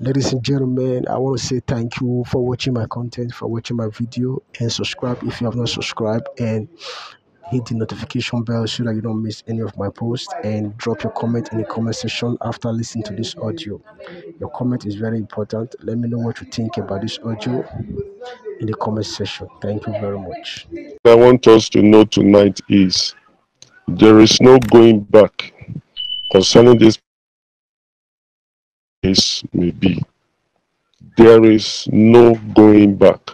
Ladies and gentlemen, I want to say thank you for watching my content, for watching my video, and subscribe if you have not subscribed, and hit the notification bell so that you don't miss any of my posts, and drop your comment in the comment section after listening to this audio. Your comment is very important. Let me know what you think about this audio in the comment section. Thank you very much. I want us to know tonight is there is no going back concerning this case may be. There is no going back.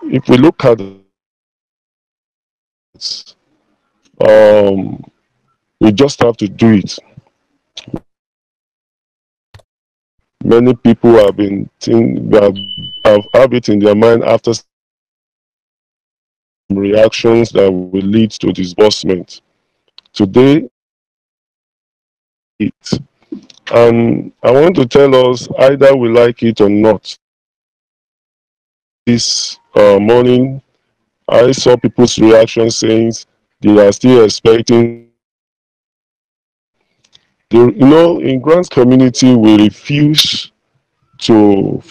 If we look at it, we just have to do it. Many people have have it in their mind after reactions that will lead to disbursement. Today, and I want to tell us either we like it or not. This morning, I saw people's reaction saying they are still expecting. In grants community, we refuse to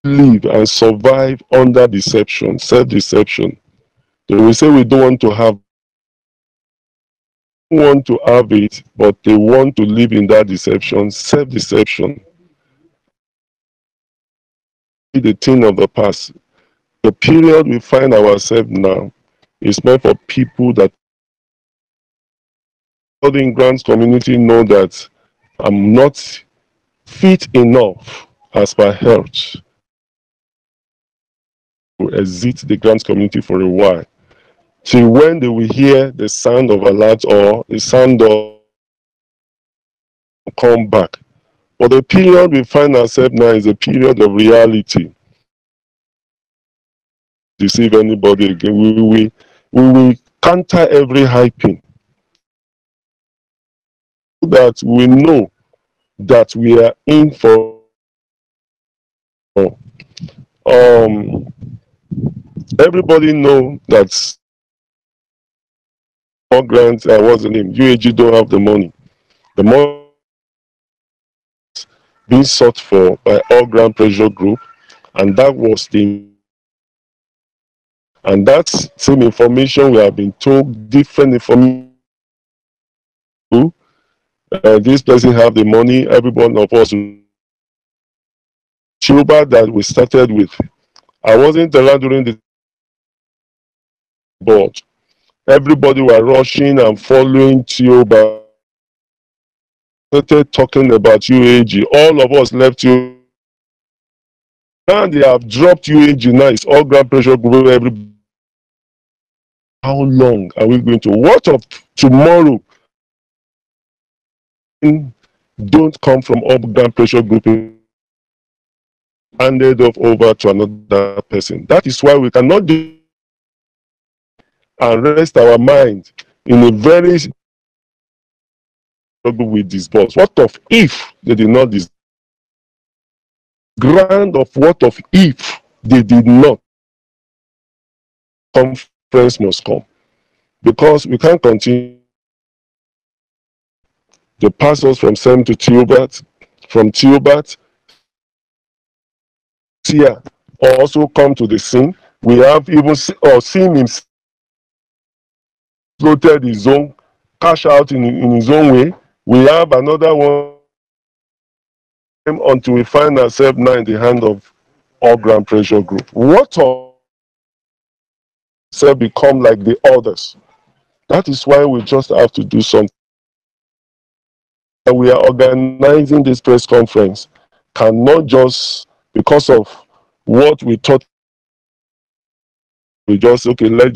live and survive under deception, self-deception. They will say we don't want to have it, but they want to live in that deception, self-deception. The thing of the past. The period we find ourselves now is meant for people that in grants community know that I'm not fit enough as per health to exit the grants community for a while. Till when they will hear the sound of alert or the sound of come back. But the period we find ourselves now is a period of reality. Deceive anybody again. We will counter every hyping. That we know that we are in for everybody know that all grants what's the name? UAG don't have the money. The money being sought for by all grant pressure group, and that was that's same information we have been told, different information. This person have the money, every one of us. Theobarth that we started with. I wasn't around during the board. Everybody were rushing and following Theobarth. Started talking about UAG. All of us left you. Now they have dropped UAG. Now it's all grant pressure group. Everybody. How long are we going to? What of tomorrow? Don't come from all grant pressure group handed off over to another person. That is why we cannot do and rest our mind in a very struggle with disburse. What of if they did not disburse? Grant of what of if they did not? Conference must come because we can't continue. They pass us from SEM to Theobarth, from Theobarth here also come to the scene. We have even seen him floated his own cash out in his own way. We have another one until we find ourselves now in the hand of all grant pressure group. What of become like the others? That is why we just have to do something. And we are organizing this press conference. Cannot just because of what we thought we just let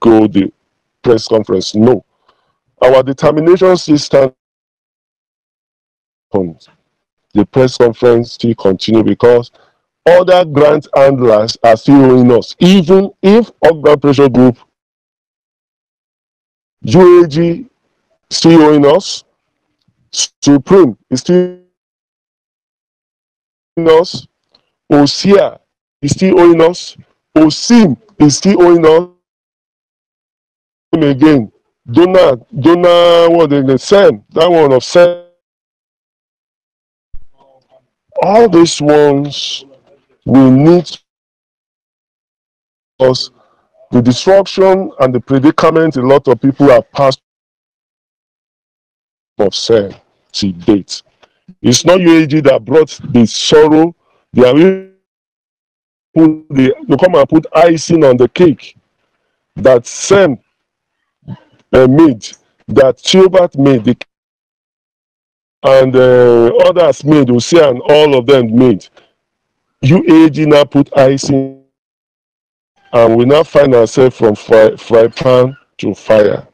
go the press conference. No. Our determination still stands. The press conference still continue because other grant handlers are still owing us. Even if all grant pressure group, UAG still owing us, Supreme is still owing us, OSIA is still owing us, OSIM is still owing us. Again, donor, what they SEM, that one of SEM All these ones we need because the disruption and the predicament a lot of people have passed of sin to date. It's not UAG that brought the sorrow. They are they come and put icing on the cake that Sam made, that Theobarth made, and others made, Hosea and all of them made. UAG now put icing, and we now find ourselves from fry pan to fire.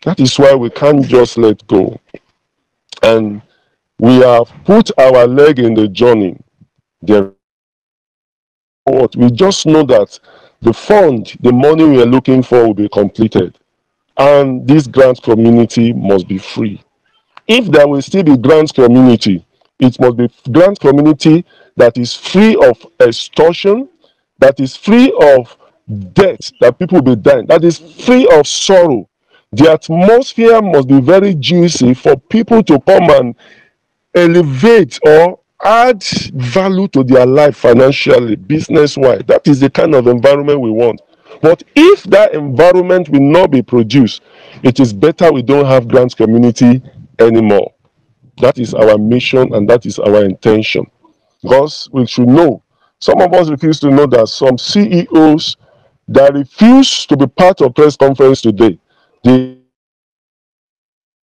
That is why we can't just let go. And we have put our leg in the journey. There, what we just know that the fund, the money we are looking for will be completed, and this grant community must be free. If there will still be grant community, it must be grant community that is free of extortion, that is free of debt, that people will be dying, that is free of sorrow. The atmosphere must be very juicy for people to come and elevate or add value to their life financially, business-wise. That is the kind of environment we want. But if that environment will not be produced, it is better we don't have grants community anymore. That is our mission and that is our intention. Because we should know, some of us refuse to know that some CEOs that refuse to be part of press conference today, they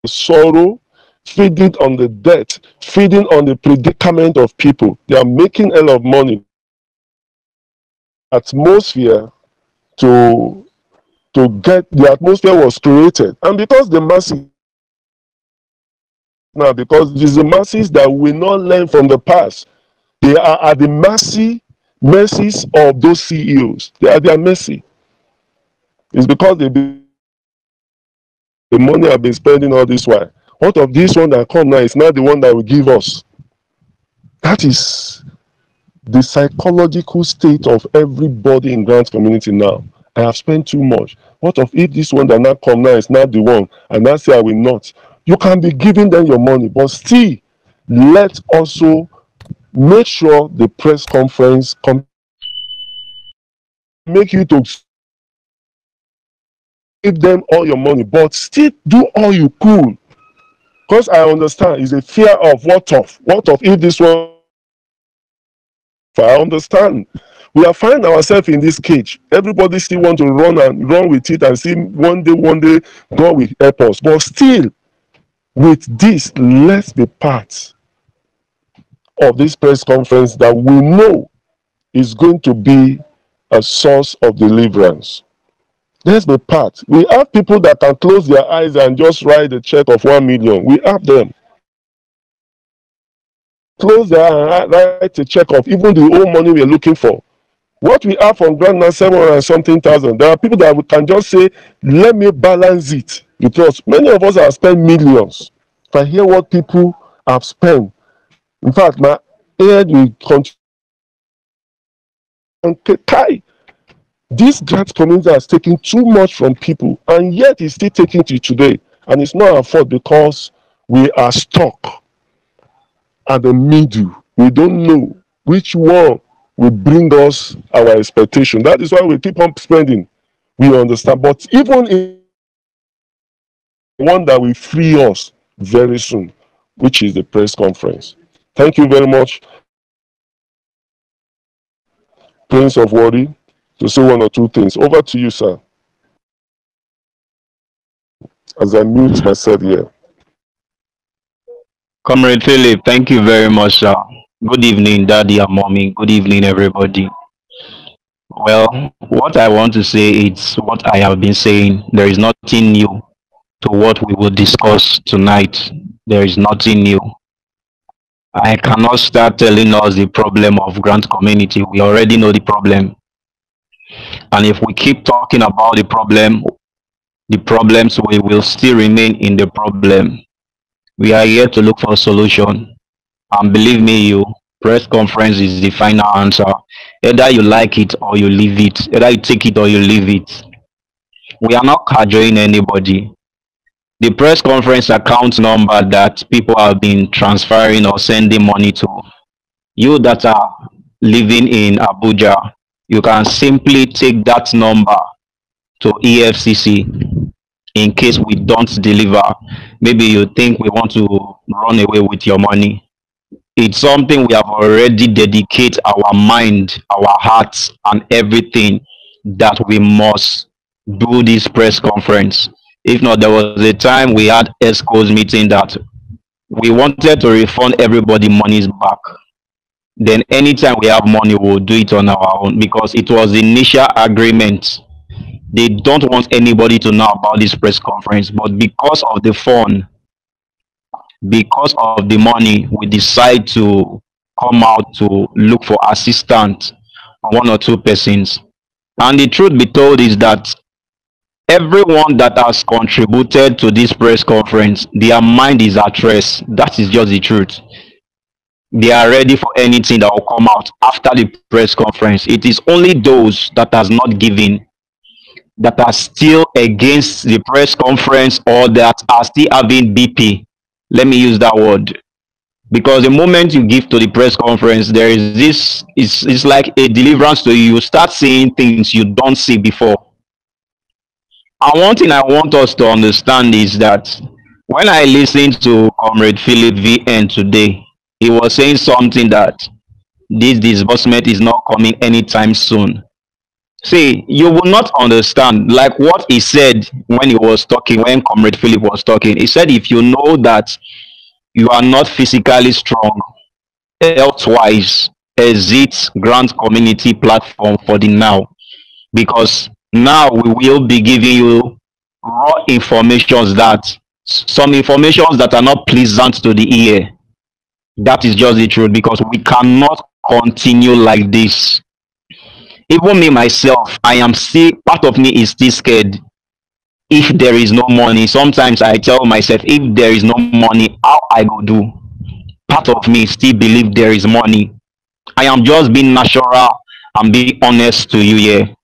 sorrow, feeding on the debt, feeding on the predicament of people. They are making a lot of money. Atmosphere to get the atmosphere was created, and because the masses now, because it is the masses that will not learn from the past, they are at the mercies of those CEOs. They are their mercy. It's because the money have been spending all this while. What of this one that come now is not the one that will give us? That is the psychological state of everybody in grant community now. I have spent too much. What of if this one that now come now is not the one, and that's say I will not? You can be giving them your money, but still let also make sure the press conference make you to give them all your money, but still do all you could. Because I understand it's a fear of what of if this one. I understand. We are finding ourselves in this cage. Everybody still want to run with it and see one day God will help us. But still, with this, let's be part of this press conference that we know is going to be a source of deliverance. Let's be part. We have people that can close their eyes and just write a check of 1 million. We have them. Close their eyes and write a check of even the whole money we are looking for. What we have from grant now, 700 and something thousand. There are people that we can just say, let me balance it. Because many of us have spent millions. If I hear what people have spent, in fact, my head will continue. This grant community has taken too much from people, and yet it's still taking to today. And it's not our fault because we are stuck at the middle. We don't know which one will bring us our expectation. That is why we keep on spending. We understand. But even in one that will free us very soon, which is the press conference. Thank you very much, Prince of Worry, to say one or two things. Over to you, sir. As I mute myself here. Comrade Philip, thank you very much, sir. Good evening, Daddy and Mommy. Good evening, everybody. Well, what I want to say is what I have been saying. There is nothing new to what we will discuss tonight. There is nothing new. I cannot start telling us the problem of grant community. We already know the problem. And if we keep talking about the problems we will still remain in the problem. We are here to look for a solution. And believe me, you, press conference is the final answer. Either you like it or you leave it. Either you take it or you leave it. We are not cajoling anybody. the press conference account number that people have been transferring or sending money to. You that are living in Abuja, you can simply take that number to EFCC in case we don't deliver. Maybe you think we want to run away with your money. It's something we have already dedicated our mind, our hearts, and everything that we must do this press conference. If not, there was a time we had ESCO's meeting that we wanted to refund everybody monies back. Then anytime we have money, we'll do it on our own because it was the initial agreement. They don't want anybody to know about this press conference, but because of the fund, because of the money, we decide to come out to look for assistance on one or two persons. And the truth be told is that everyone that has contributed to this press conference, their mind is at rest. That is just the truth. They are ready for anything that will come out after the press conference. It is only those that has not given, that are still against the press conference, or that are still having BP. Let me use that word. Because the moment you give to the press conference, there is this, it's like a deliverance to you. You start seeing things you don't see before. And one thing I want us to understand is that when I listened to Comrade Philip VN today, he was saying something that this disbursement is not coming anytime soon. See, you will not understand, like what he said when he was talking, when Comrade Philip was talking. He said, if you know that you are not physically strong, health-wise, exit Grant Community Platform for the now. Because now we will be giving you raw informations, that some informations that are not pleasant to the ear. That is just the truth, because we cannot continue like this. Even me myself, I am still, part of me is still scared. If there is no money, sometimes I tell myself, if there is no money, how I go do? Part of me still believe there is money. I am just being natural and being honest to you here.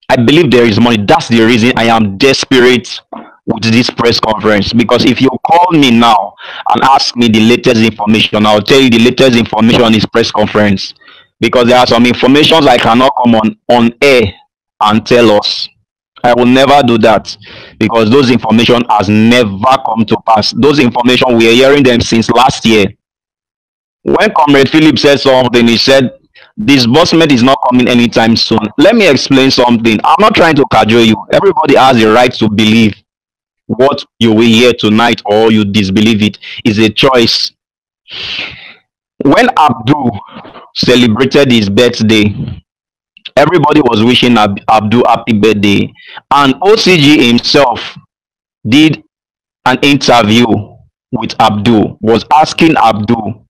I believe there is money. That's the reason I am desperate with this press conference. Because if you call me now and ask me the latest information, I'll tell you the latest information is press conference. Because there are some informations I cannot come on air and tell us. I will never do that, because those information has never come to pass. Those information, we are hearing them since last year. When Comrade Philip said something, he said disbursement is not coming anytime soon. Let me explain something. I'm not trying to cajole you. Everybody has the right to believe what you will hear tonight, or you disbelieve it. It's a choice. When Abdul celebrated his birthday, everybody was wishing Abdul happy birthday, and OCG himself did an interview with Abdul, was asking Abdul,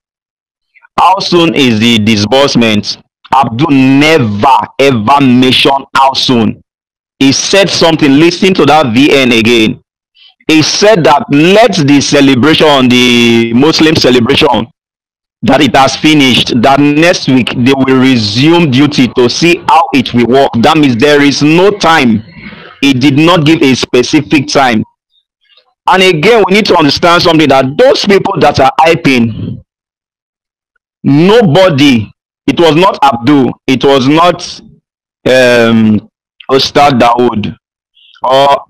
how soon is the disbursement? Abdul never ever mentioned how soon. He said something, listen to that VN again. He said that let the celebration, the Muslim celebration, that it has finished, that next week they will resume duty to see how it will work. That means there is no time. He did not give a specific time. And again, we need to understand something, that those people that are hyping, nobody, it was not Abdul, it was not Ustad Dawood, or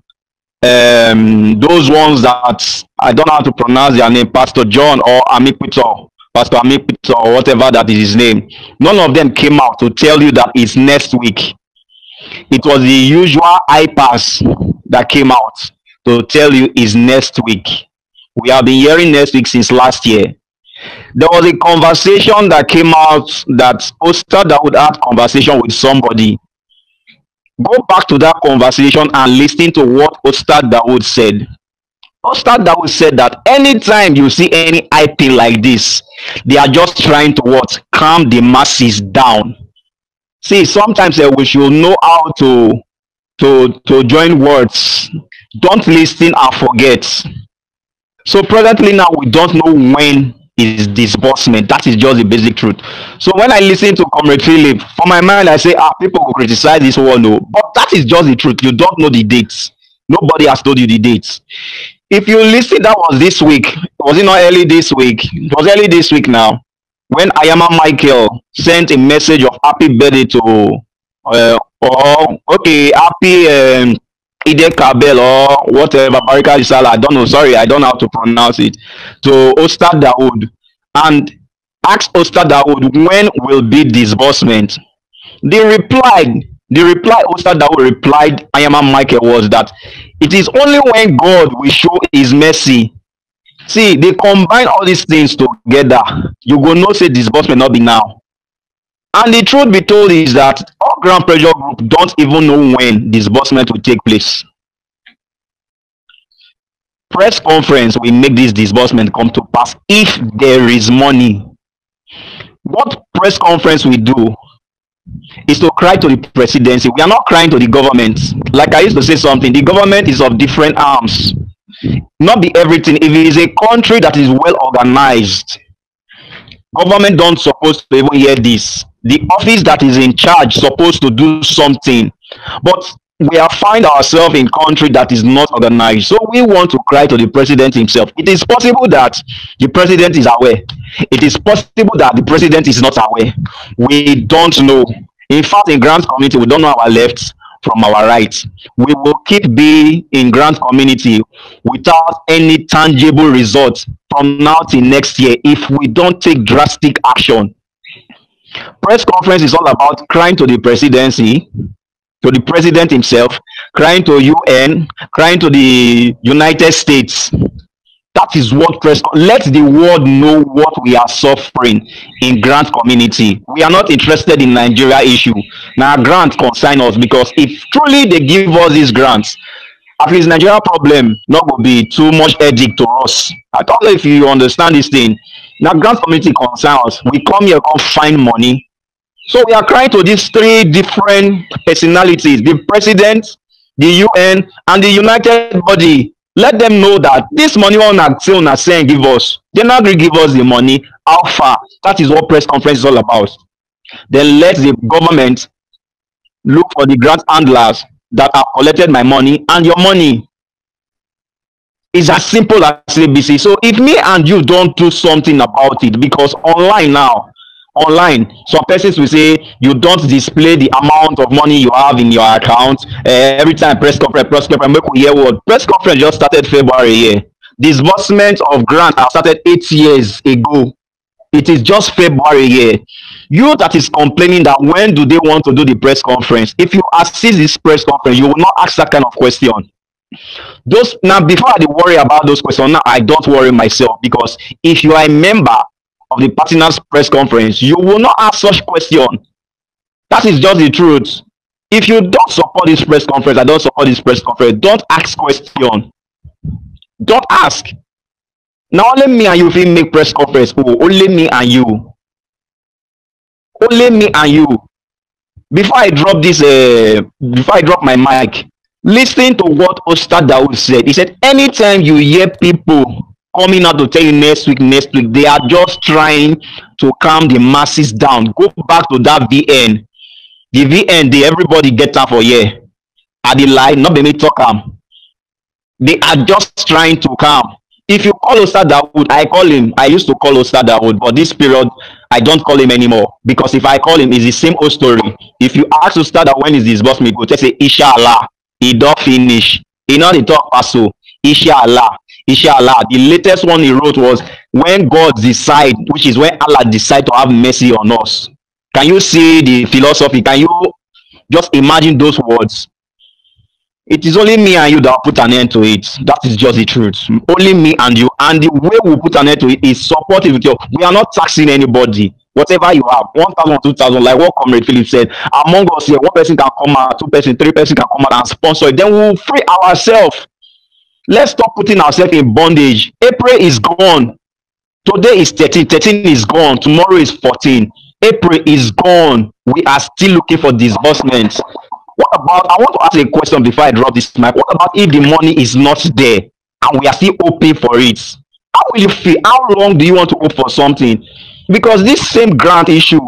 those ones that I don't know how to pronounce their name, Pastor John or Amikpito, Pastor Amikpito, or whatever that is his name. None of them came out to tell you that it's next week. It was the usual hypers that came out to tell you it's next week. We have been hearing next week since last year. There was a conversation that came out that Ustad Dawood had conversation with somebody. Go back to that conversation and listen to what Ustad Dawood said. Ustad Dawood said that anytime you see any hyping like this, they are just trying to what? Calm the masses down. See, sometimes we should know how to join words. Don't listen and forget. So presently now, we don't know when is disbursement. That is just the basic truth. So when I listen to Comrade Philip, for my mind I say, people will criticize this one, no, but that is just the truth. You don't know the dates. Nobody has told you the dates. If you listen, that was this week. Was it not early this week? It was early this week now. When Ayama Michael sent a message of happy birthday to, or okay, happy Ide Kabel or whatever, Barika Isala, I don't know, sorry, I don't know how to pronounce it, to Ostad Dawood, and asked Ostad Dawood when will be disbursement. They replied, the reply Ostad Dawood replied Ayama Michael was that it is only when God will show his mercy. See, they combine all these things together. You go know say disbursement not be now. And the truth be told is that all ground pressure group don't even know when disbursement will take place. Press conference will make this disbursement come to pass if there is money. What press conference we do is to cry to the presidency. We are not crying to the government. Like I used to say something, the government is of different arms. Not be everything. If it is a country that is well organized, government don't supposed to even hear this. The office that is in charge supposed to do something. But we are find ourselves in country that is not organized. So we want to cry to the president himself. It is possible that the president is aware. It is possible that the president is not aware. We don't know. In fact, in grant community, we don't know our left from our right. We will keep being in grant community without any tangible results from now till next year if we don't take drastic action. Press conference is all about crying to the presidency, to the president himself, crying to UN, crying to the United States. That is what let the world know what we are suffering in grant community. We are not interested in Nigeria issue. Now grant consign us because if truly they give us these grants, at least Nigeria problem not going to be too much headache to us. I don't know if you understand this thing. Now grant community concern us. We come here, come find money. So we are crying to these three different personalities: the president, the UN, and the United body. Let them know that this money on a say and give us. They not going to give us the money. How far? That is what press conference is all about. Then let the government look for the grant handlers that have collected my money and your money. It's as simple as ABC. So if me and you don't do something about it, because online now, online some persons will say you don't display the amount of money you have in your account every time press conference make we hear word. Press conference just started February here. Disbursement of grant have started 8 years ago. It is just February here. You that is complaining that when do they want to do the press conference, if you assist this press conference you will not ask that kind of question. Those now, before I worry about those questions, now I don't worry myself, because if you are a member of the partners press conference, you will not ask such question. That is just the truth. If you don't support this press conference, I don't support this press conference, don't ask question. Don't ask. Now only me and you will make press conference. Oh, only me and you. Only me and you. Before I drop this, before I drop my mic, listen to what Ostad Dawood said. He said, anytime you hear people coming out to tell you next week, they are just trying to calm the masses down. Go back to that VN. The VN, everybody get up for here. At the line, not be me talk am. They are just trying to calm. If you call Ostad Dawood, I call him. I used to call Ostad Dawood, but this period, I don't call him anymore. Because if I call him, it's the same old story. If you ask Ostad Dawood when is this boss me, go just say, Inshallah. He don't finish. He not the talk paso. Inshallah. Inshallah. The latest one he wrote was, when God decide, which is when Allah decide to have mercy on us. Can you see the philosophy? Can you just imagine those words? It is only me and you that put an end to it. That is just the truth. Only me and you. And the way we put an end to it is supportive with you. We are not taxing anybody. Whatever you have, 1,000, 2,000, like what Comrade Philip said, among us here, one person can come out, two person, three person can come out and sponsor it. Then we will free ourselves. Let's stop putting ourselves in bondage. April is gone. Today is 13. 13 is gone. Tomorrow is 14. April is gone. We are still looking for disbursements. What about, I want to ask a question before I drop this mic. What about if the money is not there and we are still hoping for it? How will you feel? How long do you want to hope for something? Because this same grant issue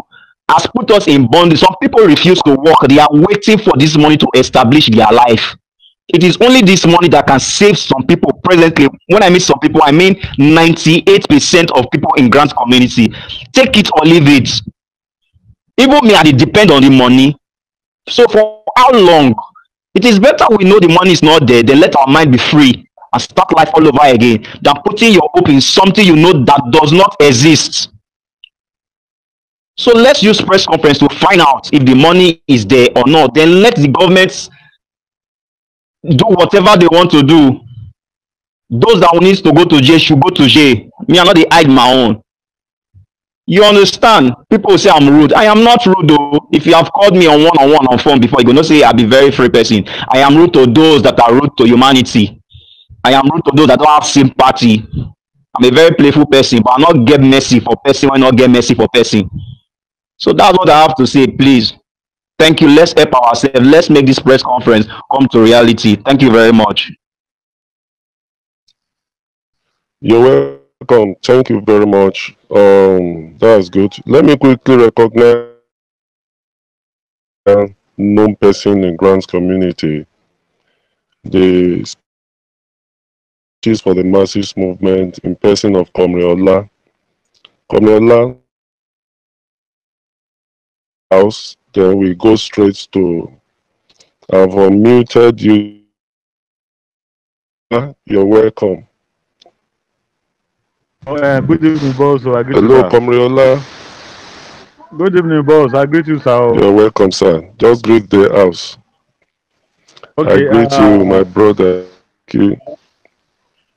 has put us in bondage. Some people refuse to work. They are waiting for this money to establish their life. It is only this money that can save some people presently. When I mean some people, I mean 98% of people in grant community. Take it or leave it. Even me, I dey depend on the money. So for how long? It is better we know the money is not there, then let our mind be free and start life all over again than putting your hope in something you know that does not exist. So let's use press conference to find out if the money is there or not. Then let the government do whatever they want to do. Those that needs to go to jail should go to jail. Me, I no dey hide my own. You understand? People say I'm rude. I am not rude though. If you have called me on one on phone before, you go know say I be very free person. I am rude to those that are rude to humanity. I am rude to those that don't have sympathy. I'm a very playful person, but I not get mercy for person when not get mercy for person. So that's what I have to say, please. Thank you. Let's help ourselves. Let's make this press conference come to reality. Thank you very much. You're welcome. Thank you very much. That's good. Let me quickly recognize a known person in grants community, the speeches for the masses movement in person of Komriola. Komriola house. Then we go straight to. I've unmuted you. You're welcome. Good evening, boss. I greet you, Hello, sir. Komriola. Good evening, boss. I greet you, sir. You're welcome, sir. Just greet the house. I Okay. greet you, my brother. Thank you.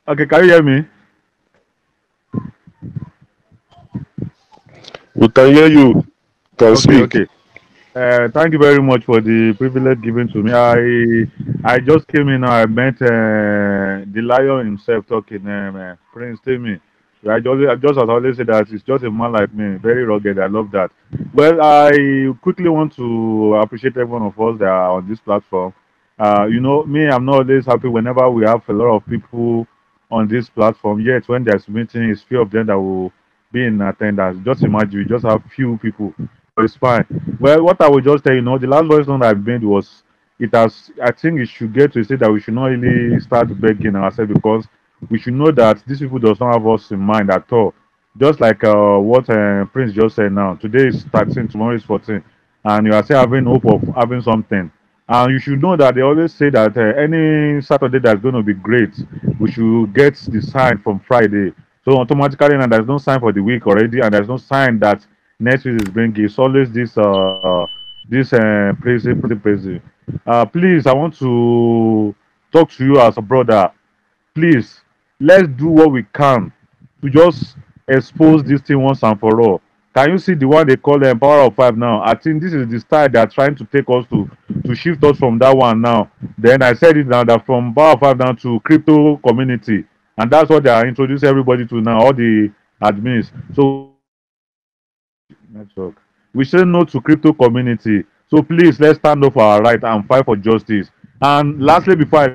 Okay. Can you hear me? We can hear you. Can Okay. speak. Okay. Thank you very much for the privilege given to me. I just came in. I met the lion himself talking. Prince Timmy. I just as I always say that it's just a man like me, very rugged. I love that. Well, I quickly want to appreciate every one of us that are on this platform. Me, I'm not always happy whenever we have a lot of people on this platform. Yet when there's meeting, it's few of them that will be in attendance. Just imagine we just have few people, but it's fine. Well, what I will just tell you, the last voice note I made was it has. I think it should get to a state that we should not really start begging ourselves because we should know that these people does not have us in mind at all. Just like what Prince just said now. Today is 13, tomorrow is 14, and you are still having hope of having something. And you should know that they always say that any Saturday that's going to be great, we should get the sign from Friday. So automatically now there's no sign for the week already, and there's no sign that next week is bringing. It's always this praising. Please, I want to talk to you as a brother. Please, let's do what we can to just expose this thing once and for all. Can you see the one they call them power of five now? I think this is the style they are trying to take us to shift us from that one now. Then I said it now that from power of five down to crypto community, and that's what they are introducing everybody to now, all the admins. So network. We say no to crypto community. So please let's stand up for our right and fight for justice. And lastly before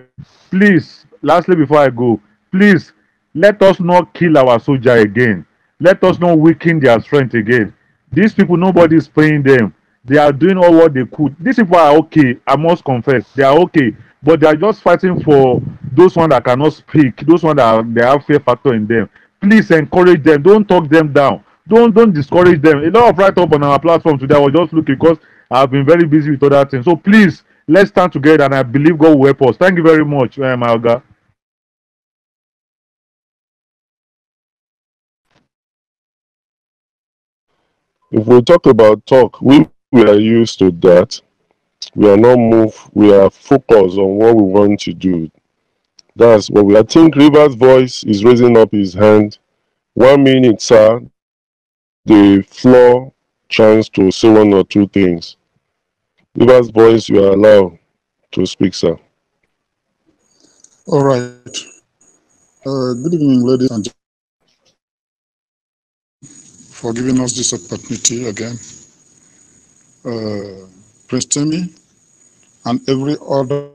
I go, please let us not kill our soldier again. Let us not weaken their strength again. These people, nobody is paying them. They are doing all what they could. These people are okay. I must confess, they are okay, but they are just fighting for those one that cannot speak, those one that they have fear factor in them. Please encourage them. Don't talk them down. Don't discourage them. A lot of write up on our platform today. I was just looking because I've been very busy with other things. So please let's stand together, and I believe God will help us. Thank you very much, my Oga. If we talk about talk, we are used to that. We are not moved. We are focused on what we want to do. That's what we. I think River's voice is raising up his hand. 1 minute, sir. The floor chance to say one or two things. River's voice, you are allowed to speak, sir. All right. Good evening, ladies and gentlemen, for giving us this opportunity again. Prince Timmy and every other,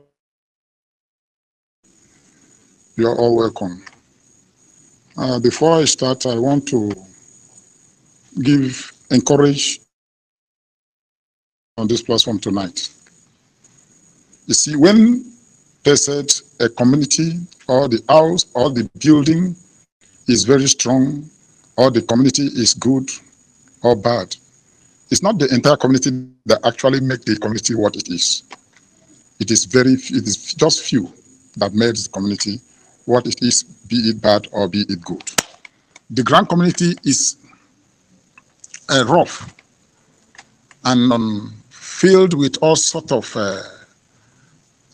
you are all welcome. Before I start, I want to encourage on this platform tonight. You see, when They said a community or the house or the building is very strong or the community is good or bad. It's not the entire community that actually make the community what it is. It is just few that made the community what it is, be it bad or be it good. The grand community is rough and filled with all sorts of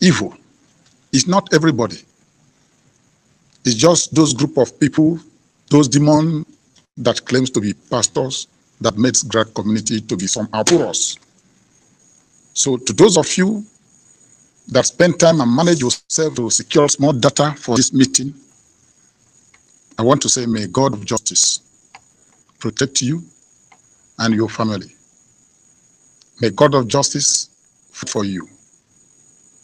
evil. It's not everybody. It's just those group of people, those demons that claims to be pastors that makes grand community to be somehow porous. So to those of you that spend time and manage yourself to secure small data for this meeting, I want to say, may God of justice protect you and your family. May God of justice fight for you,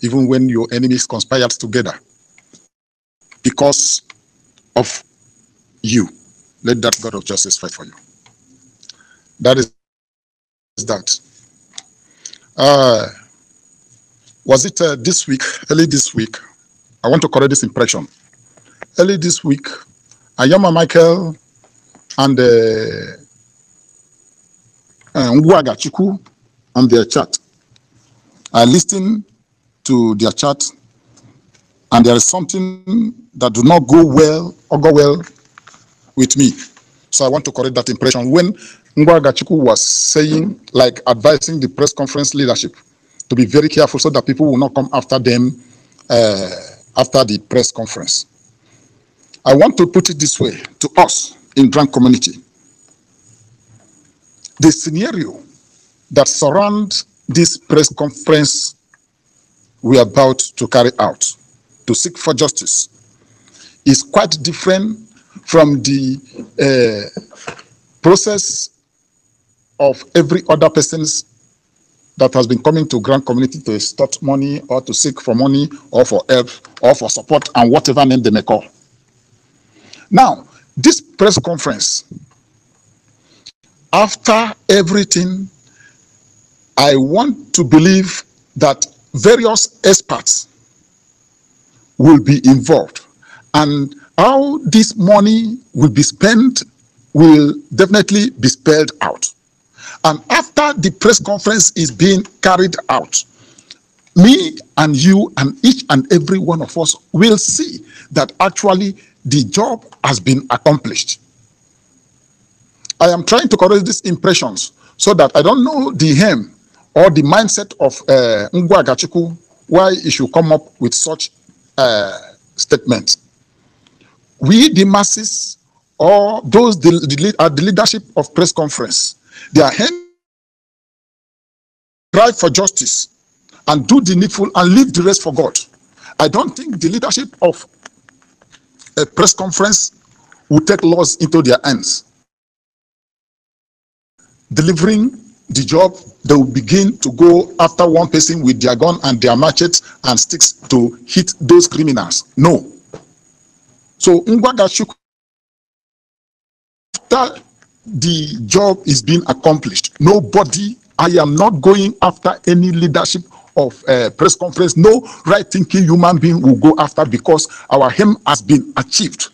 even when your enemies conspired together because of you. Let that God of justice fight for you. That is that. Was it this week, early this week? I want to correct this impression. Early this week, Ayama Michael and UAAG Chiku on their chat. I listened to their chat, and there is something that do not go well or go well with me. So I want to correct that impression. When UAAG Chiku was saying, like advising the press conference leadership to be very careful so that people will not come after them after the press conference. I want to put it this way to us in Grand Community. The scenario that surrounds this press conference we are about to carry out to seek for justice is quite different from the process of every other person's that has been coming to Grand Community to extort money or to seek for money or for help or for support and whatever name they may call. Now, this press conference, after everything, I want to believe that various experts will be involved, and how this money will be spent will definitely be spelled out. And after the press conference is being carried out, me and you and each and every one of us will see that actually the job has been accomplished. I am trying to correct these impressions so that I don't know the aim or the mindset of UAAG Chiku why he should come up with such statements. We, the masses, or those at the leadership of press conference, they are drive for justice and do the needful and leave the rest for God. I don't think the leadership of a press conference will take laws into their hands. Delivering the job, they will begin to go after one person with their gun and their machetes and sticks to hit those criminals. No. So UAAG Chiku, after the job is being accomplished, nobody, I am not going after any leadership of press conference. No right-thinking human being will go after, because our aim has been achieved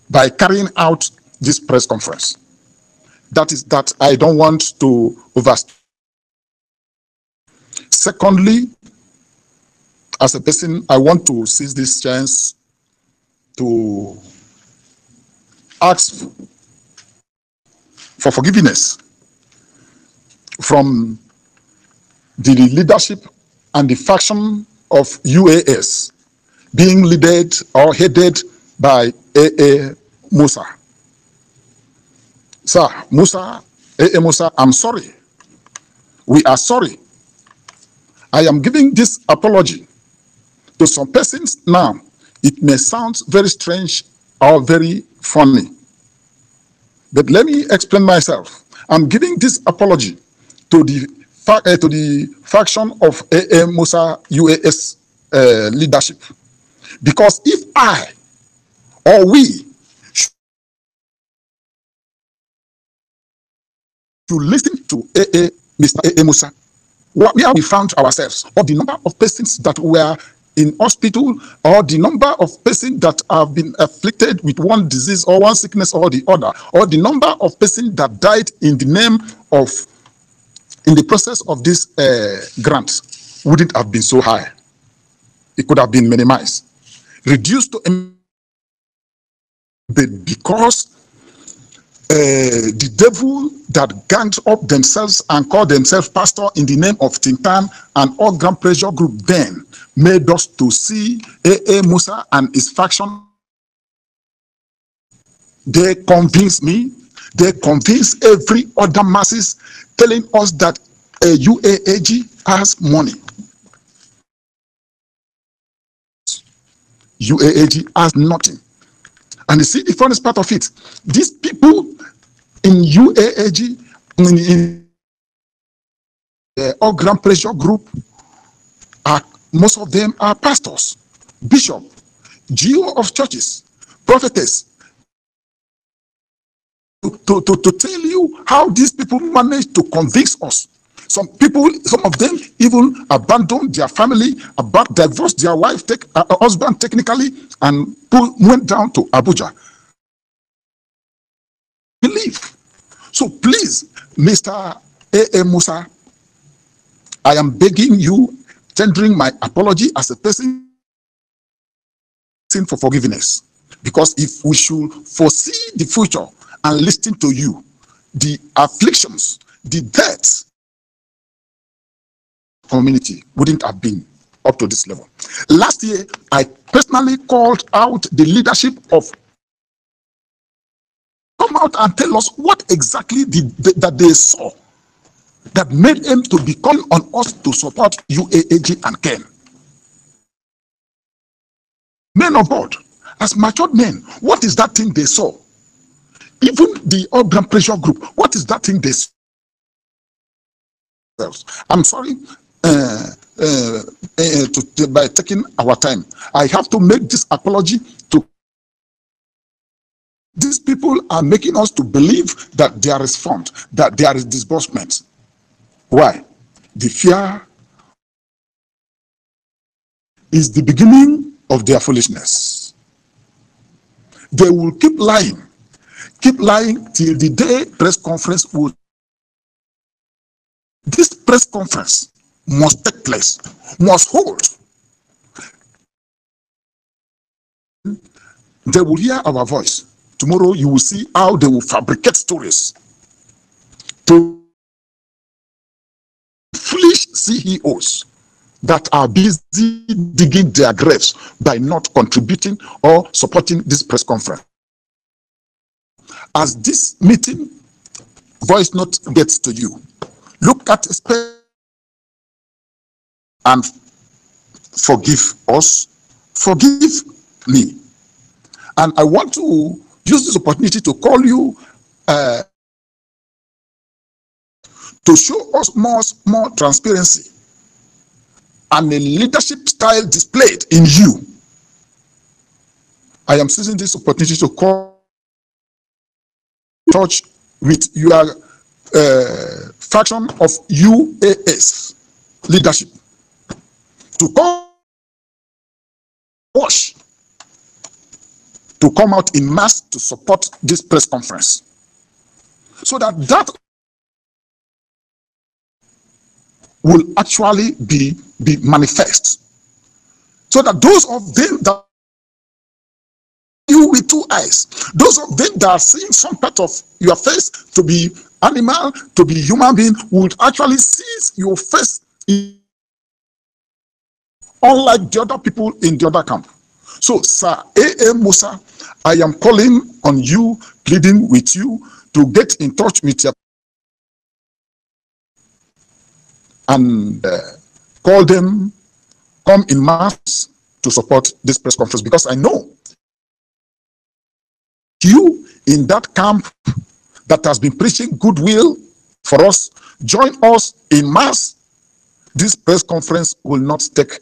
by carrying out this press conference. That is that I don't want to overstate. Secondly, as a person, I want to seize this chance to ask for forgiveness from the leadership and the faction of UAS being led or headed by A.A. Musa. Sir, Musa, A.A. Musa, I'm sorry. We are sorry. I am giving this apology to some persons now. It may sound very strange or very funny, but let me explain myself. I'm giving this apology to the faction of A.A. Musa UAS leadership, because if I or we to listen to Mr. A.A. Musa, where we found ourselves, or the number of persons that were in hospital, or the number of persons that have been afflicted with one disease or one sickness or the other, or the number of persons that died in the name of, in the process of this grant, wouldn't have been so high. It could have been minimized, reduced to, but because the devil that ganged up themselves and called themselves pastor in the name of Tintan and all Grand Pressure Group then made us to see A.A. Musa and his faction. They convinced me, they convinced every other masses, telling us that UAAG has money. UAAG has nothing. And you see the funniest part of it, these people in UAAG, in all Grand Pressure Group, most of them are pastors, bishop, GO of churches, prophetess. To tell you how these people manage to convince us. Some people, some of them even abandoned their family, divorced their wife, husband technically, and went down to Abuja. Believe. So please, Mr. A.A. Musa, I am begging you, tendering my apology as a person for forgiveness. Because if we should foresee the future and listen to you, the afflictions, the deaths, community wouldn't have been up to this level. Last year, I personally called out the leadership of come out and tell us what exactly that they saw that made them to become on us to support UAAG and Ken. Men of God, as matured men, what is that thing they saw? Even the All Grand Pressure Group, what is that thing they saw? I'm sorry by taking our time. I have to make this apology to these people are making us to believe that there is fund, that there is disbursement. Why? The fear is the beginning of their foolishness. They will keep lying till the day press conference will. This press conference must take place, must hold. They will hear our voice. Tomorrow you will see how they will fabricate stories to foolish CEOs that are busy digging their graves by not contributing or supporting this press conference. As this meeting voice note gets to you, look at and forgive us, forgive me. And I want to use this opportunity to call you to show us more transparency and a leadership style displayed in you. I am seizing this opportunity to call touch with your faction of UAS leadership to come out in mass to support this press conference, so that will actually be manifest, so that those of them that you with two eyes, those of them that are seeing some part of your face to be animal, to be human being, would actually see your face unlike the other people in the other camp. So, Sir A.A. Musa, I am calling on you, pleading with you to get in touch with your and call them, come in mass to support this press conference, because I know you in that camp that has been preaching goodwill for us, join us in mass. This press conference will not take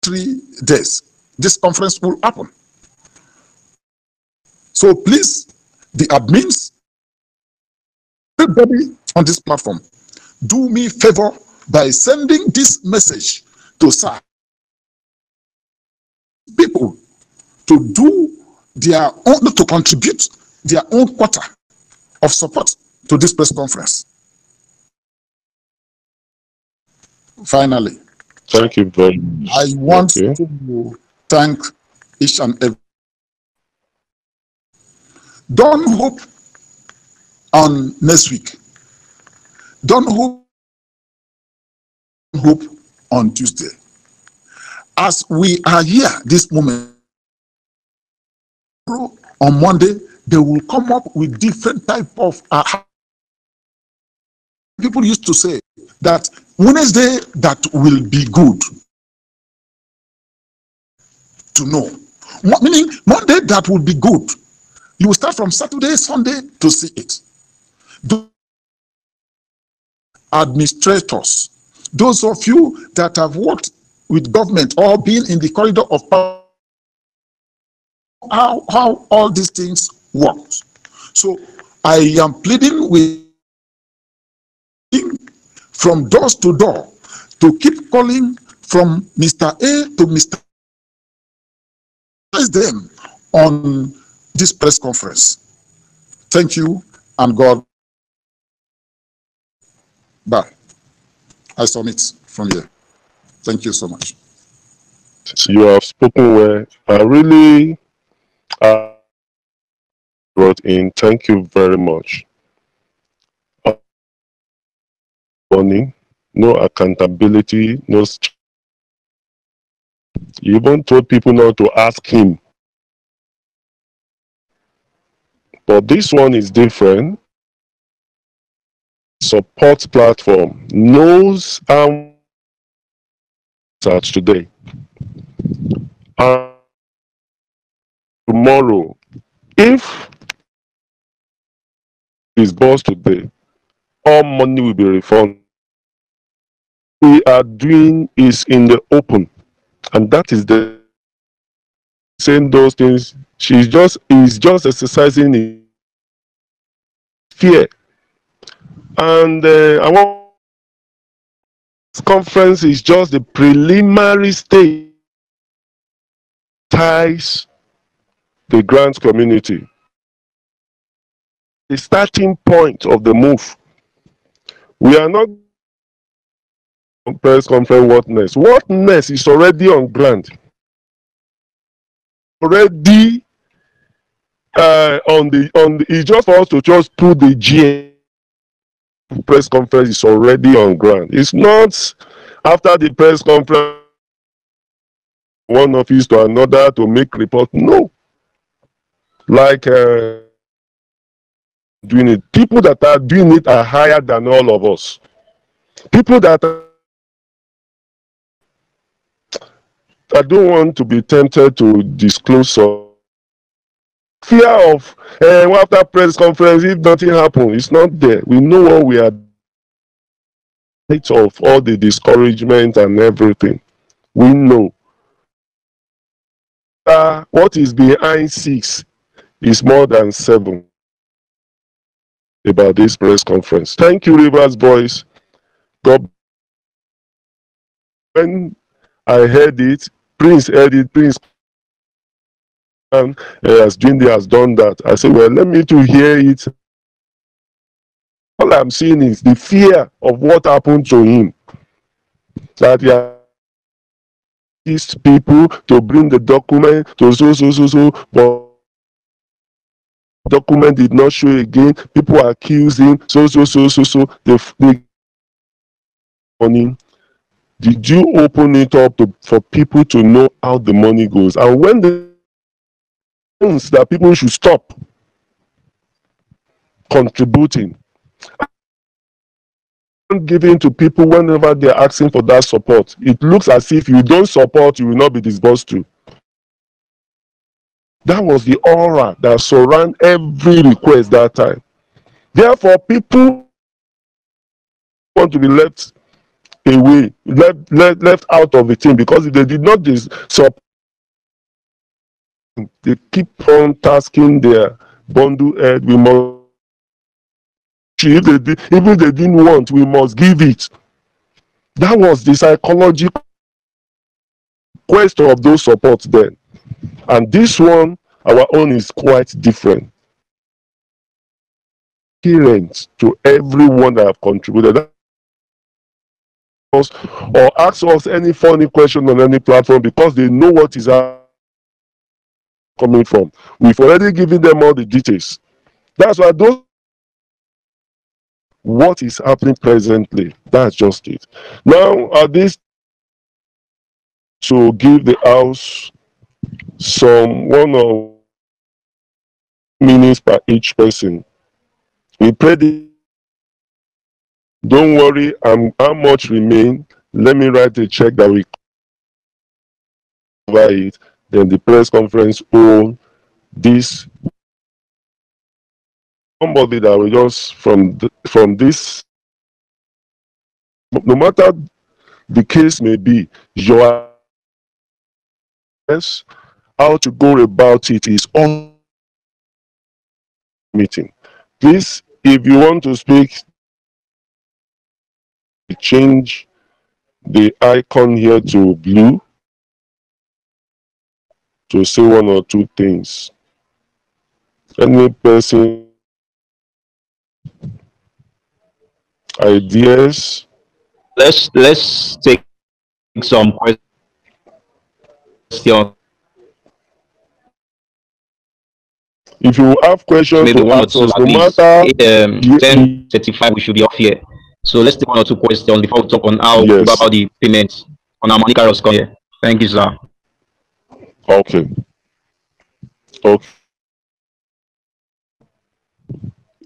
3 days. This conference will happen. So please, the admins, everybody on this platform, do me a favor by sending this message to serve people to do their own, to contribute their own quota of support to this press conference. Finally, Thank you very much. I want Okay. to thank each and every. Don't hope on next week. Don't hope on Tuesday. As we are here this moment, on Monday, they will come up with different type of people used to say that Wednesday that will be good to know. Meaning Monday that will be good. You will start from Saturday, Sunday to see it. The administrators, those of you that have worked with government or been in the corridor of power, how all these things work. So I am pleading with from door to door to keep calling from Mr. A to Mr. them on this press conference. Thank you and God. Bye. I submit from here. Thank you so much. You have spoken well. I really brought in. Thank you very much. Money, no accountability, no. You even told people not to ask him. But this one is different. Support platform knows how today. And tomorrow, if it's boss today, all money will be refunded. We are doing is in the open, and that is the saying those things. Is just exercising in fear. And I want this conference is just the preliminary stage. Ties the grant community. The starting point of the move. We are not press conference what next. What next is already on grant. Already on the it's just for us to just put the GN press conference is already on grant. It's not after the press conference one office to another to make report. No. Like doing it. People that are doing it are higher than all of us. People that I don't want to be tempted to disclose some fear of after press conference if nothing happens. It's not there. We know what we are of all the discouragement and everything. We know what is behind 6 is more than 7 about this press conference. Thank you, Rivers Boys. God. When I heard it, Prince heard it, Prince has done that. I said, well, let me to hear it. All I'm seeing is the fear of what happened to him. That he asked people to bring the document to so, but document did not show again. People accused him, so. They money. Did you open it up for people to know how the money goes? And when the things that people should stop contributing, giving to people whenever they're asking for that support, it looks as if you don't support, you will not be disbursed to. That was the aura that surround every request that time. Therefore, people want to be left away, left out of the team, because if they did not support, they keep on tasking their bundle head. We must, even if they didn't want, we must give it. That was the psychology Request of those support then. And this one, our own is quite different. Parents to everyone that have contributed us or ask us any funny question on any platform because they know what is coming from. We've already given them all the details. That's why those what is happening presently. That's just it. Now, at this to give the house some 1 or 2 minutes per each person. We pray. Don't worry. How much remain? Let me write a check that we cover it. Then the press conference hold this. Somebody that will just from this, no matter the case may be, your how to go about it is on meeting. Please, if you want to speak, change the icon here to blue to say 1 or 2 things. Any person ideas? Let's take some questions. If you have questions Maybe to one or ask two us, no at least. matter 10:35 we should be off here. So let's take 1 or 2 questions before we talk on how we go yes. about the payments on our money carriers come here. Thank you, sir. Okay. Okay.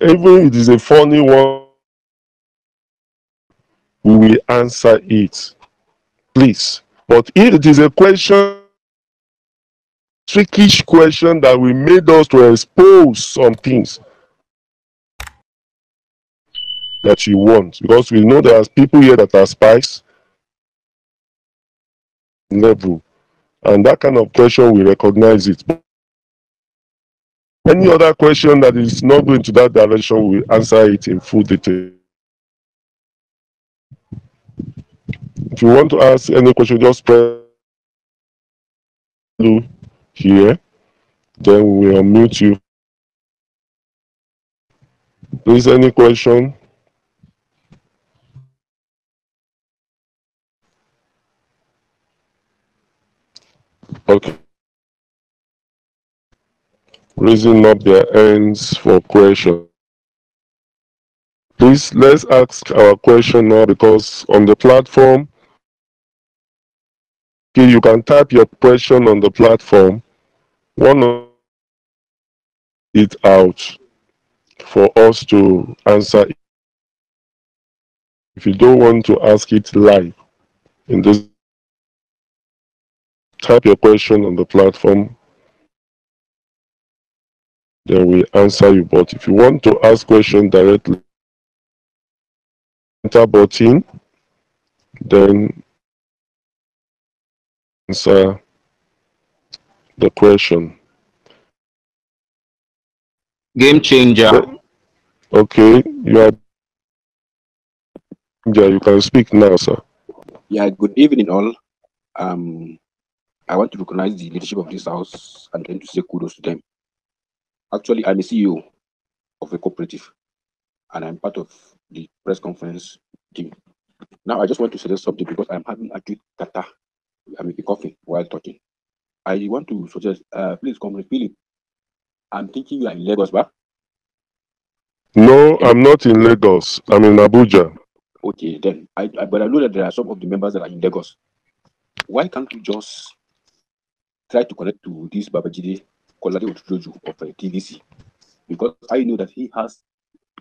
Even if it is a funny one, we will answer it. Please. But if it is a question, trickish question that will made us to expose some things that you want, because we know there are people here that are spies level, and that kind of question we recognize it. Any other question that is not going to that direction, we answer it in full detail. If you want to ask any question, just press here, then we will unmute you. Please, any question? Okay. Raising up their hands for question. Please, let's ask our question now, because on the platform, okay, you can type your question on the platform. One of it out for us to answer. If you don't want to ask it live in this, type your question on the platform, then we answer you. But if you want to ask question directly, enter button, then answer the question. Game changer. Okay, you can speak now, sir. Yeah, good evening, all. I want to recognize the leadership of this house and then to say kudos to them. Actually, I'm a CEO of a cooperative, and I'm part of the press conference team. Now, I just want to suggest something because I'm having acute catarrh. I may be coughing while talking. I want to suggest, please, Comrade Philip. I'm thinking you are in Lagos, ba? No, I'm not in Lagos. I'm in Abuja. Okay, then. But I know that there are some of the members that are in Lagos. Why can't we just try to connect to this Babajide Kolade Otujoju of TVC? Because I know that he has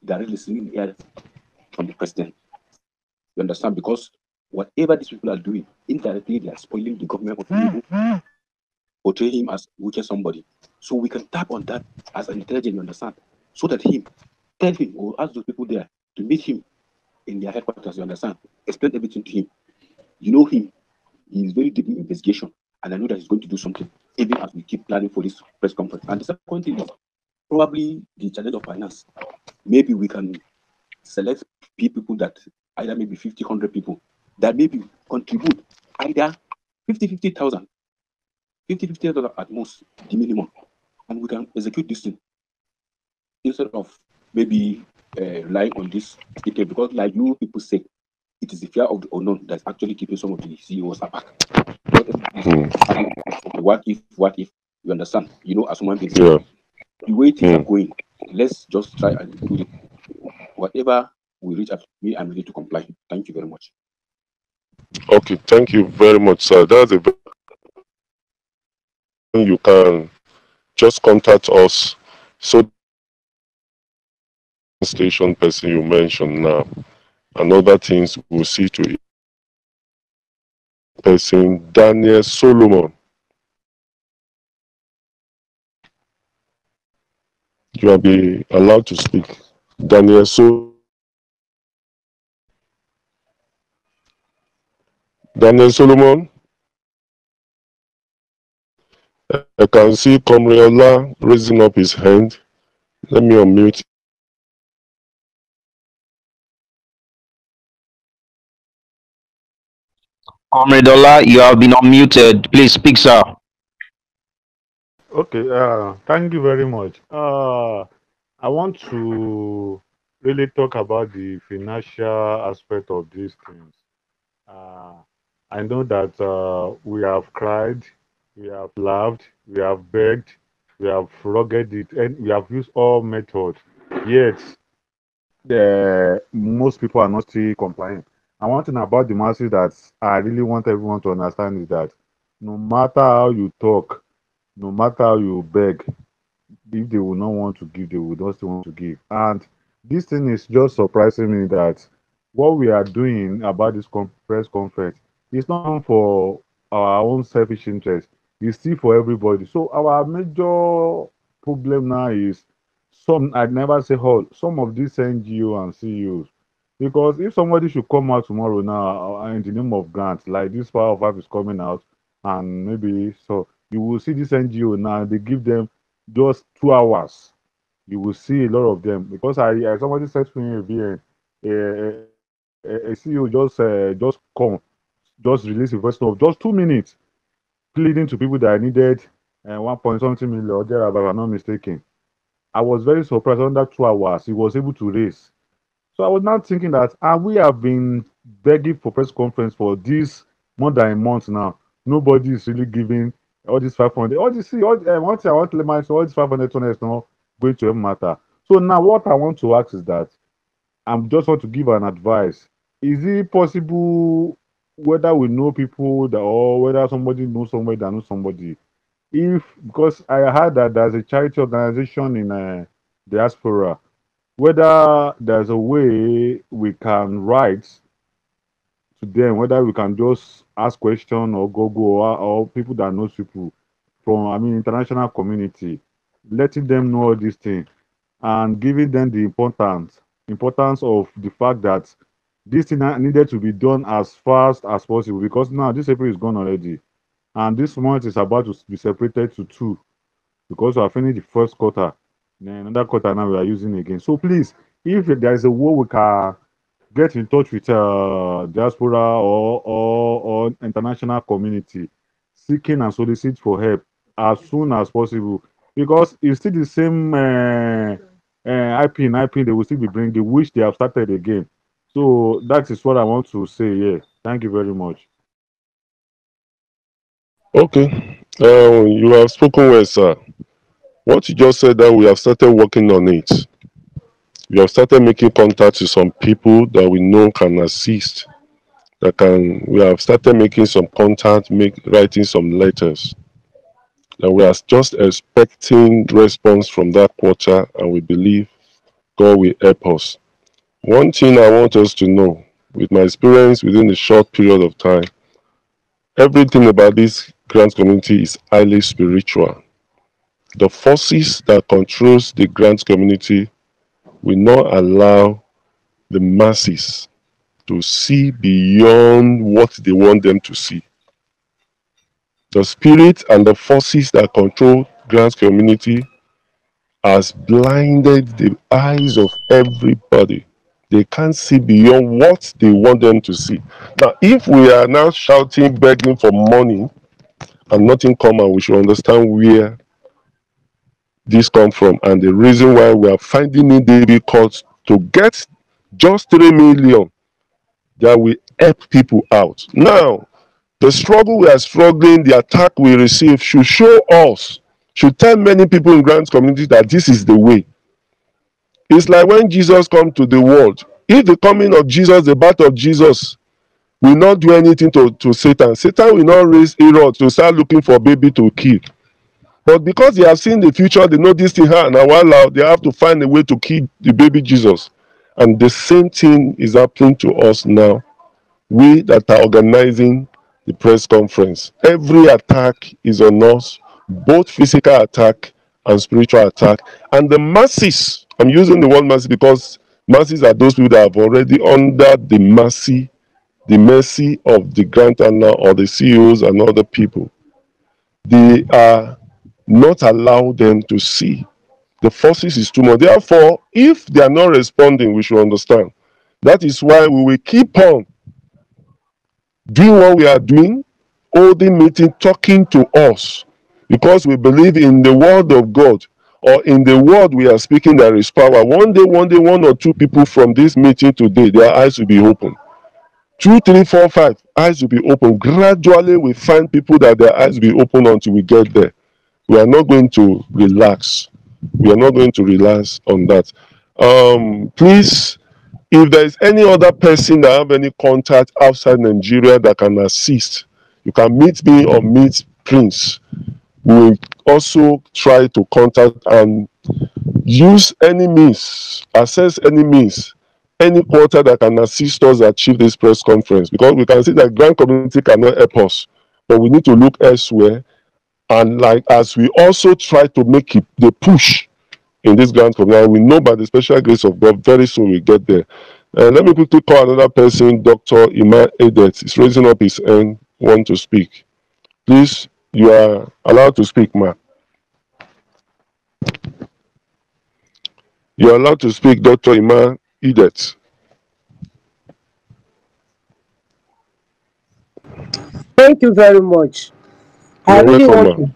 direct listening ear from the president. You understand? Because whatever these people are doing, indirectly they are spoiling the government of the people, portray him as wicked somebody. So we can tap on that as an intelligence, you understand? So that tell him or ask those people there to meet him in their headquarters, you understand? Explain everything to him. You know him. He is very deep in investigation. And I know that he's going to do something, even as we keep planning for this press conference. And the second thing is probably the challenge of finance. Maybe we can select people that either maybe 50, 100 people that maybe contribute either 50,000, 50,000 at most, the minimum, and we can execute this thing instead of maybe relying on this ticket, because like you people say, it is the fear of the unknown that's actually keeping some of the CEOs aback. Because Hmm. okay, what if, you understand? You know, as human beings, Yeah. the way things are Hmm. going, let's just try and do it. Whatever we reach at, me, I'm ready to comply. Thank you very much. Okay. Thank you very much, sir. That's a very you can just contact us. So station person you mentioned now and other things we'll see to it. Person Daniel Solomon. You will be allowed to speak. Daniel Solomon. I can see Komriola raising up his hand. Let me unmute. Comrade Ola, you have been unmuted. Please speak, sir. Okay, thank you very much. I want to really talk about the financial aspect of these things. Uh, I know that we have cried, we have laughed, we have begged, we have rugged it, and we have used all methods. Yet, most people are not still complying. And one thing about the masses that I really want everyone to understand is that no matter how you talk, no matter how you beg, if they will not want to give, they will not still want to give. And this thing is just surprising me that what we are doing about this press conference is not even for our own selfish interest. It's still for everybody. So our major problem now is some, I never say all, some of these NGO and CEOs. Because if somebody should come out tomorrow now in the name of grants, like this Power of Five is coming out, and maybe so you will see this NGO now, they give them just 2 hours. You will see a lot of them because I somebody said to me VN, a CEO just come, just release a voice note of just 2 minutes, pleading to people that I needed 1 point something million or thereabout, if I'm not mistaken. I was very surprised. Under 2 hours, he was able to raise. So I was now thinking that, and we have been begging for press conference for this more than a month now. Nobody is really giving all this 500. All this, see, all, one thing I want to let my all this 500 is not going to even matter. So now what I want to ask is that I just want to give an advice. Is it possible, whether we know people that, or whether somebody knows somebody that knows somebody, if, because I heard that there's a charity organization in diaspora, whether there's a way we can write to them, whether we can just ask question or Google, or people that knows people from, I mean, international community, letting them know all these things and giving them the importance of the fact that this thing needed to be done as fast as possible, because now this April is gone already, and this month is about to be separated to two, because we have finished the first quarter. Then another quarter now we are using again. So please, if there is a way we can get in touch with diaspora or international community, seeking and solicit for help as soon as possible, because it's still the same IP they will still be bringing, which they have started again. So that is what I want to say here. Thank you very much. Okay. You have spoken well, sir. What you just said that we have started working on it. We have started making contact with some people that we know can assist. That can. We have started making some contact, writing some letters. And we are just expecting response from that quarter, and we believe God will help us. One thing I want us to know, with my experience within a short period of time, everything about this grant community is highly spiritual. The forces that controls the grant community will not allow the masses to see beyond what they want them to see. The spirit and the forces that control grant community has blinded the eyes of everybody. they can't see beyond what they want them to see. Now, if we are now shouting, begging for money, and nothing come out, we should understand where this come from and the reason why we are finding it difficult to get just 3 million that will help people out. Now, the struggle we are struggling, the attack we receive should show us, should tell many people in Grant community that this is the way. It's like when Jesus come to the world. If the coming of Jesus, the birth of Jesus, will not do anything to Satan, Satan will not raise Herod to start looking for baby to kill. But because they have seen the future, they know this thing now while they have to find a way to kill the baby Jesus. And the same thing is happening to us now. We that are organizing the press conference. Every attack is on us, both physical attack and spiritual attack. And the masses, I'm using the word masses because masses are those people that are already under the mercy of the grant owner or the CEOs and other people. They are not allow them to see. The forces is too much. Therefore, if they are not responding, we should understand. That is why we will keep on doing what we are doing, holding meeting, talking to us, because we believe in the word of God, or in the word we are speaking, there is power. One day, one or two people from this meeting today, their eyes will be open. 2, 3, 4, 5, eyes will be open. Gradually, we find people that their eyes will be open until we get there. We are not going to relax. We are not going to relax on that. Please, if there is any other person that have any contact outside Nigeria that can assist, you can meet me or meet Prince. We will also try to contact and use any means, access any means, any quarter that can assist us achieve this press conference, because we can see that Grant community cannot help us, but we need to look elsewhere. And like as we also try to make it the push in this Grant community, we know by the special grace of God, very soon we get there. Let me quickly call another person, Dr. Iman Edet. He's raising up his hand, want to speak. Please, you are allowed to speak, ma. You are allowed to speak, Dr. Iman Edet. Thank you very much. I You're really welcome, want ma. to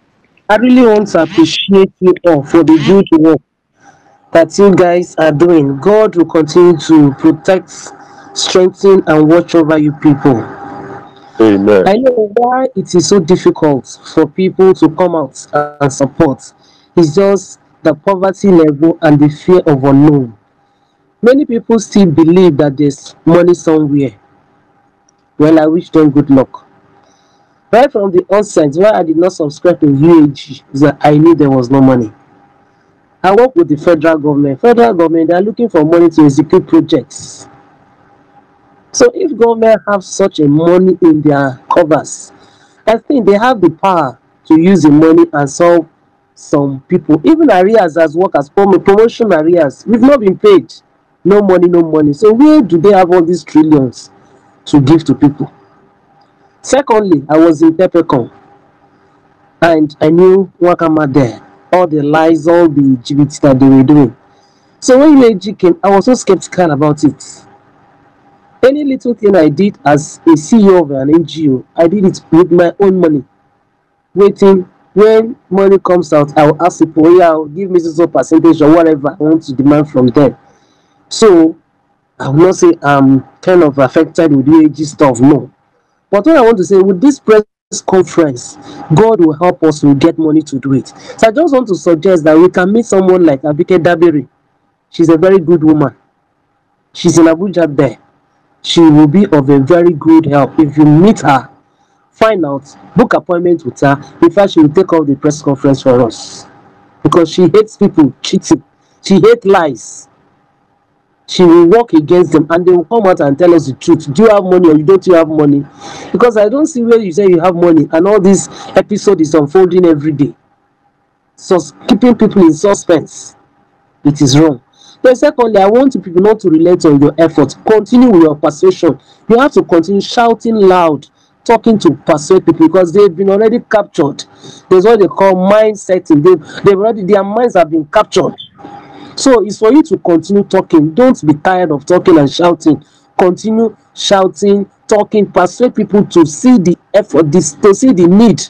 I really want to appreciate you all for the good work that you guys are doing. God will continue to protect, strengthen, and watch over you people. Amen. I know why it is so difficult for people to come out and support. It's just the poverty level and the fear of unknown. Many people still believe that there's money somewhere. Well, I wish them good luck. Right from the onset, why I did not subscribe to UAG is that I knew there was no money. I work with the federal government. Federal government, they are looking for money to execute projects. So if government have such a money in their covers, I think they have the power to use the money and solve some people. Even arrears as workers, promotion arrears, we've not been paid. No money, no money. So where do they have all these trillions to give to people? Secondly, I was in Peppercorn and I knew Wakama there. All the lies, all the GBT that they were doing. So when UAG came, I was so skeptical about it. Any little thing I did as a CEO of an NGO, I did it with my own money. Waiting, when money comes out, I will ask people, yeah, give me some percentage or whatever I want to demand from them. So I will not say I'm kind of affected with UAG stuff, no. But what I want to say, with this press conference, God will help us to get money to do it. So I just want to suggest that we can meet someone like Abike Dabiri. She's a very good woman. She's in Abuja there. She will be of a very good help. If you meet her, find out, book appointment with her. In fact, she will take off the press conference for us. Because she hates people cheating. She hates lies. She will work against them and they will come out and tell us the truth. Do you have money or don't you have money? Because I don't see where you say you have money and all this episode is unfolding every day. So keeping people in suspense, it is wrong. Then secondly, I want people not to relate on your efforts. Continue with your persuasion. You have to continue shouting loud, talking to persuade people because they've been already captured. There's what they call mind setting. They've already, their minds have been captured. So it's for you to continue talking. Don't be tired of talking and shouting. Continue shouting, talking, persuade people to see the effort, to see the need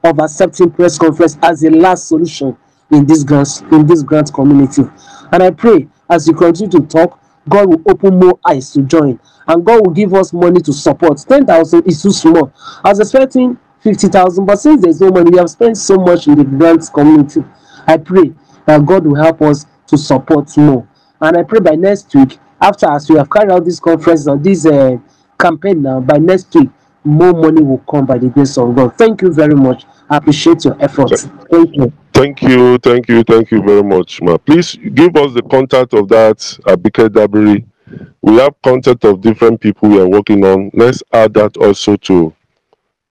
of accepting press conference as a last solution in this grant community. And I pray as you continue to talk, God will open more eyes to join, and God will give us money to support. 10,000 is too small. I was expecting 50,000, but since there's no money, we have spent so much in the grant community. I pray that God will help us to support more. And I pray by next week, after as we have carried out this conference and this campaign now, by next week, more money will come by the grace of God. Thank you very much. I appreciate your efforts. Thank you. Thank you very much, ma. Please give us the contact of that Abike Dabiri. We have contact of different people we are working on. Let's add that also to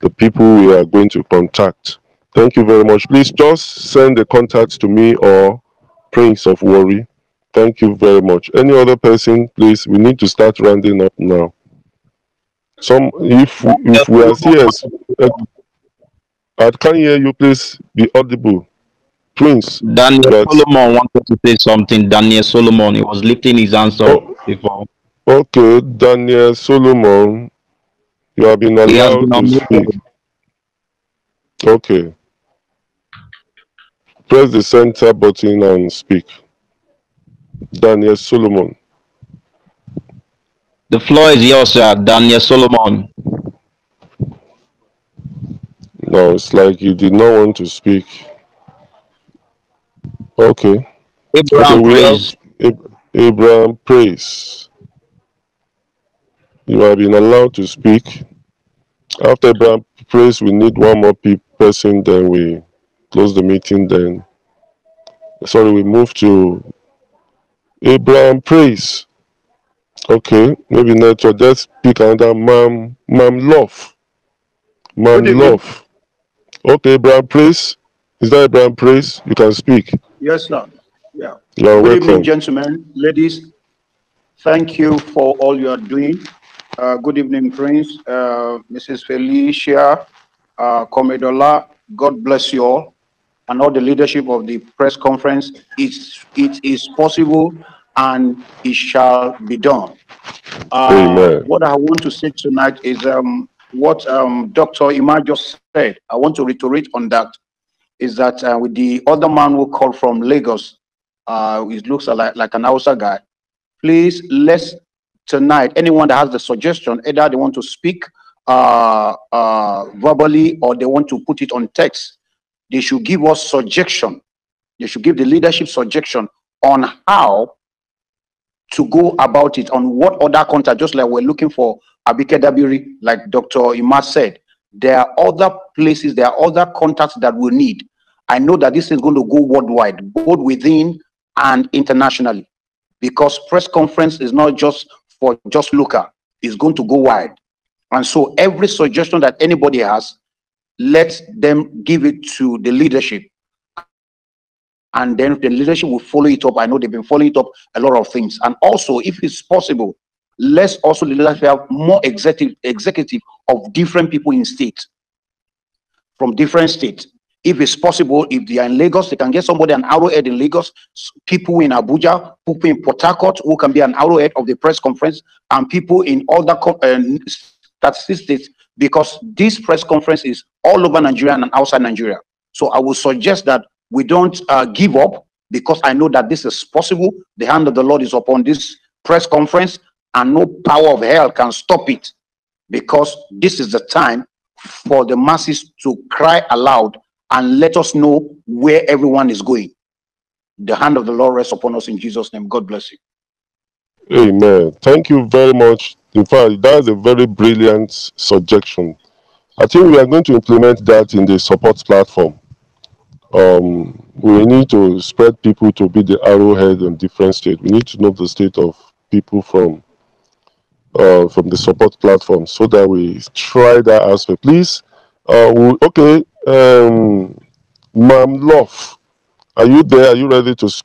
the people we are going to contact. Thank you very much. Please just send the contacts to me or Prince of Worry. Thank you very much. Any other person, please? We need to start rounding up now. If we are serious, I can't hear you. Please be audible. Prince, Daniel that's Solomon wanted to say something. Daniel Solomon, he was lifting his hands up oh, before. okay. Daniel Solomon, you have been He has been allowed to speak. unmuted. Okay. Press the center button and speak. Daniel Solomon. The floor is yours, sir. Daniel Solomon. No, it's like you did not want to speak. Okay. Okay, Abraham we have praise. Abraham Praise. You have been allowed to speak. After Abraham Praise, we need one more person, then we close the meeting. Then, sorry, we move to Abraham Praise. Okay, maybe network. Let's pick another Mam Love. Good Mam evening. Love. Okay, Abraham Praise. Is that Abraham Praise? You can speak. Yes, sir. Yeah. You're Good evening, welcome. gentlemen, ladies. Thank you for all you are doing. Good evening, Prince, Mrs. Felicia, Comedola. God bless you all and all the leadership of the press conference. It is possible and it shall be done. Amen. What I want to say tonight is what Dr. Imad just said. I want to reiterate on that. Is that with the other man who called from Lagos, it looks like an Hausa guy. Please, let's tonight, anyone that has the suggestion, either they want to speak verbally or they want to put it on text, they should give us suggestion. They should give the leadership suggestion on how to go about it, on what other contact, just like we're looking for Abike Dabiri, like Dr. Imad said. There are other places, there are other contacts that we need. I know that this is going to go worldwide, both within and internationally, because press conference is not just for just local, it's going to go wide. And so every suggestion that anybody has, let them give it to the leadership. And then the leadership will follow it up. I know they've been following it up a lot of things. And also, if it's possible, let's also the leadership have more executive of different people in states, from different states. If it's possible, if they are in Lagos, they can get somebody an arrowhead in Lagos, people in Abuja, people in Port Harcourt who can be an arrowhead of the press conference, and people in other statistics, because this press conference is all over Nigeria and outside Nigeria. So I would suggest that we don't give up, because I know that this is possible. The hand of the Lord is upon this press conference, and no power of hell can stop it, because this is the time for the masses to cry aloud and let us know where everyone is going. The hand of the Lord rests upon us in Jesus' name. God bless you. Amen. Thank you very much. In fact, that's a very brilliant suggestion. I think we are going to implement that in the support platform. We need to spread people to be the arrowhead in different states. We need to know the state of people from the support platform, so that we try that aspect. Please, okay, Ma'am Love, are you there? Are you ready to speak?